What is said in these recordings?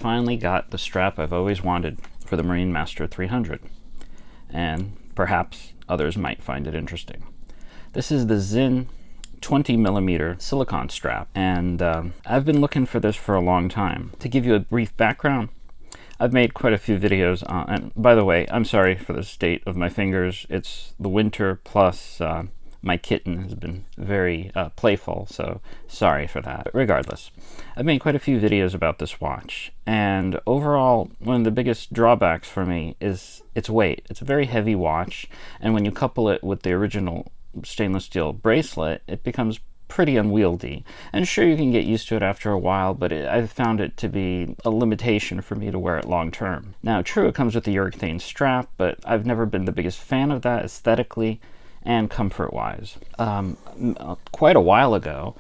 finally got the strap I've always wanted for the Marine Master 300, and perhaps others might find it interesting. This is the Sinn 20mm silicone strap, and I've been looking for this for a long time. To give you a brief background, I've made quite a few videos on, and by the way, I'm sorry for the state of my fingers. It's the winter, plus my kitten has been very playful, so sorry for that. But regardless, I've made quite a few videos about this watch, and overall, one of the biggest drawbacks for me is its weight. It's a very heavy watch, and when you couple it with the original stainless steel bracelet, it becomes pretty unwieldy. And sure, you can get used to it after a while, but I've found it to be a limitation for me to wear it long term. Now, true, it comes with the urethane strap, but I've never been the biggest fan of that aesthetically and comfort-wise. Quite a while ago,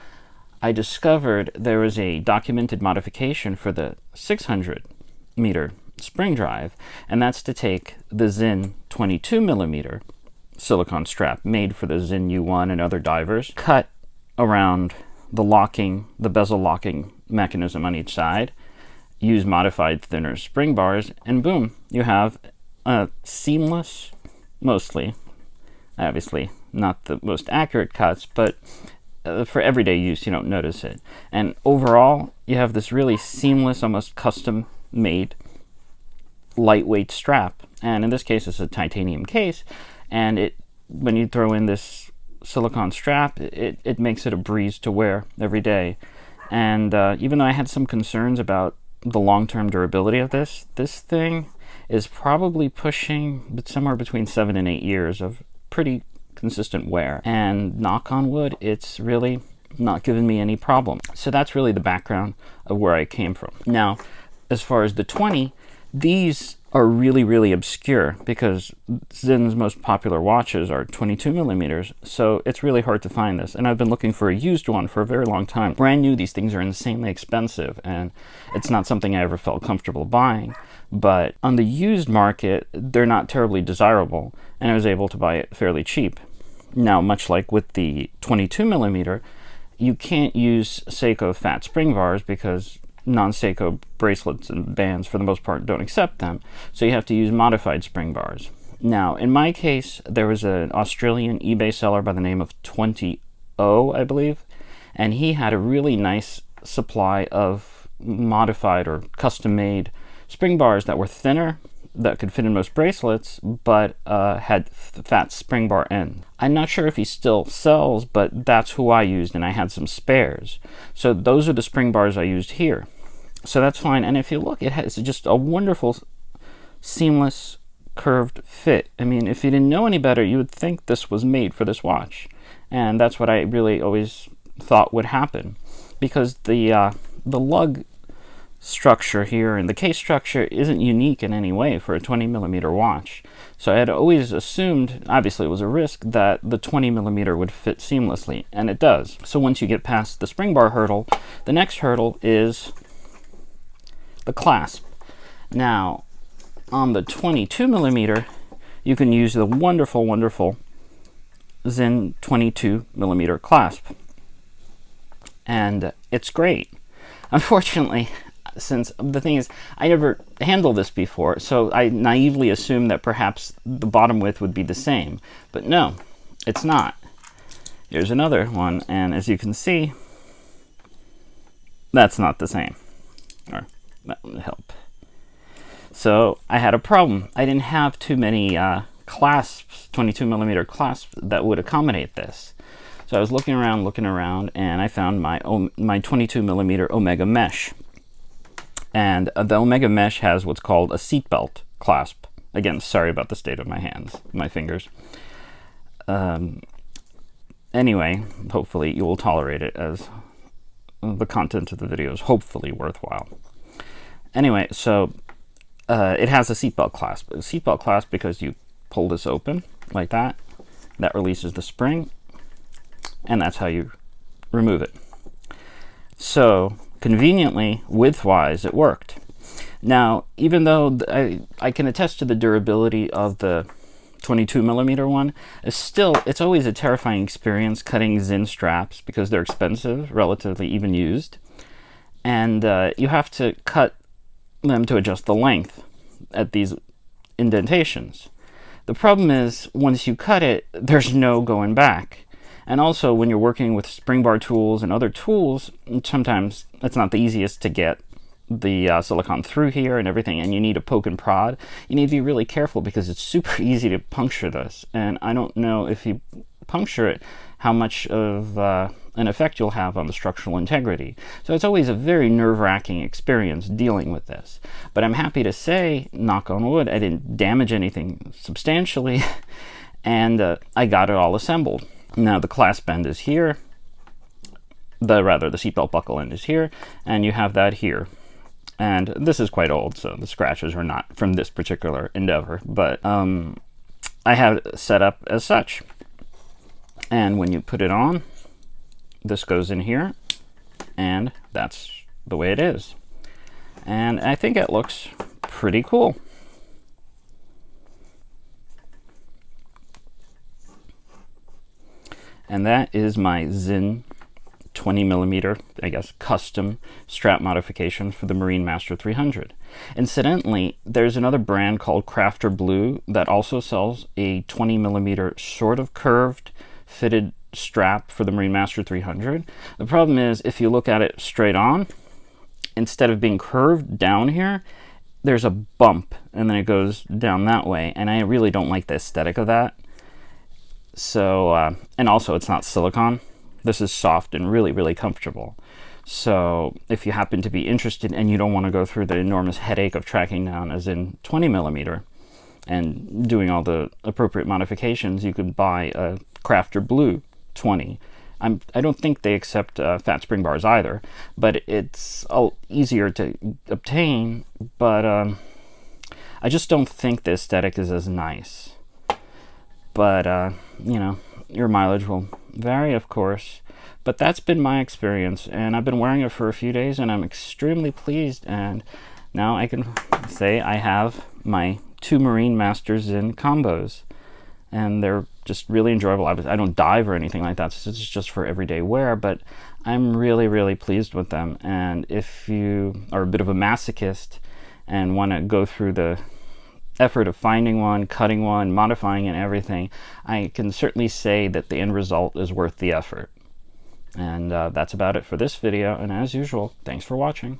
I discovered there was a documented modification for the 600-meter spring drive, and that's to take the Sinn 22mm silicone strap made for the Sinn U1 and other divers, cut around the bezel locking mechanism on each side, use modified thinner spring bars, and boom, you have a seamless, mostly, obviously not the most accurate cuts, but for everyday use you don't notice it. And overall, you have this really seamless, almost custom made lightweight strap. And in this case, it's a titanium case, and when you throw in this silicone strap, it makes it a breeze to wear every day. And even though I had some concerns about the long-term durability of this thing is probably pushing somewhere between 7 and 8 years of pretty consistent wear. And knock on wood, it's really not given me any problem. So that's really the background of where I came from. Now, as far as the 20, these are really, really obscure because Sinn's most popular watches are 22mm, so it's really hard to find this. And I've been looking for a used one for a very long time. Brand new, these things are insanely expensive, and it's not something I ever felt comfortable buying. But on the used market, they're not terribly desirable, and I was able to buy it fairly cheap. Now, much like with the 22mm, you can't use Seiko fat spring bars because non-Seiko bracelets and bands, for the most part, don't accept them. So you have to use modified spring bars. Now, in my case, there was an Australian eBay seller by the name of 20O, I believe, and he had a really nice supply of modified or custom-made spring bars that were thinner, that could fit in most bracelets, but had fat spring bar end. I'm not sure if he still sells, but that's who I used, and I had some spares. So those are the spring bars I used here. So that's fine. And if you look, it has just a wonderful, seamless, curved fit. I mean, if you didn't know any better, you would think this was made for this watch. And that's what I really always thought would happen, because the lug structure here and the case structure isn't unique in any way for a 20mm watch. So I had always assumed, obviously it was a risk, that the 20mm would fit seamlessly, and it does. So once you get past the spring bar hurdle, the next hurdle is the clasp. Now, on the 22mm, you can use the wonderful, wonderful Sinn 22mm clasp, and it's great. Unfortunately, since the thing is, I never handled this before, so I naively assumed that perhaps the bottom width would be the same. But no, it's not. Here's another one, and as you can see, that's not the same. Or that would help. So I had a problem. I didn't have too many clasps, 22mm clasps, that would accommodate this. So I was looking around, and I found my 22mm Omega mesh. And the Omega mesh has what's called a seatbelt clasp. Again, sorry about the state of my hands, my fingers. Anyway, hopefully you will tolerate it, as the content of the video is hopefully worthwhile. Anyway, so it has a seatbelt clasp. A seatbelt clasp because you pull this open like that. That releases the spring, and that's how you remove it. So conveniently, width-wise, it worked. Now, even though I can attest to the durability of the 22mm one, it's always a terrifying experience cutting Sinn straps because they're expensive, relatively even used. And you have to cut them to adjust the length at these indentations. The problem is, once you cut it, there's no going back. And also, when you're working with spring bar tools and other tools, sometimes it's not the easiest to get the silicone through here and everything, and you need to poke and prod. You need to be really careful because it's super easy to puncture this, and I don't know if you puncture it how much of an effect you'll have on the structural integrity. So it's always a very nerve-wracking experience dealing with this. But I'm happy to say, knock on wood, I didn't damage anything substantially, and I got it all assembled. Now the clasp end is here, the seatbelt buckle end is here, and you have that here. And this is quite old, so the scratches are not from this particular endeavor, but I have it set up as such. And when you put it on, this goes in here, and that's the way it is. And I think it looks pretty cool. And that is my Sinn 20mm, I guess, custom strap modification for the Marine Master 300. Incidentally, there's another brand called Crafter Blue that also sells a 20mm sort of curved fitted strap for the Marine Master 300. The problem is, if you look at it straight on, instead of being curved down here, there's a bump and then it goes down that way, and I really don't like the aesthetic of that. So, and also it's not silicone. This is soft and really, really comfortable. So if you happen to be interested and you don't want to go through the enormous headache of tracking down a Sinn 20mm and doing all the appropriate modifications, you could buy a Crafter Blue 20. I don't think they accept fat spring bars either, but it's easier to obtain, but I just don't think the aesthetic is as nice. But, you know, your mileage will vary, of course. But that's been my experience, and I've been wearing it for a few days, and I'm extremely pleased. And now I can say I have my 2 Marine Master Sinn combos, and they're just really enjoyable. I don't dive or anything like that, so it's just for everyday wear, but I'm really, really pleased with them. And if you are a bit of a masochist and want to go through the effort of finding one, cutting one, modifying and everything, I can certainly say that the end result is worth the effort. And that's about it for this video, and as usual, thanks for watching.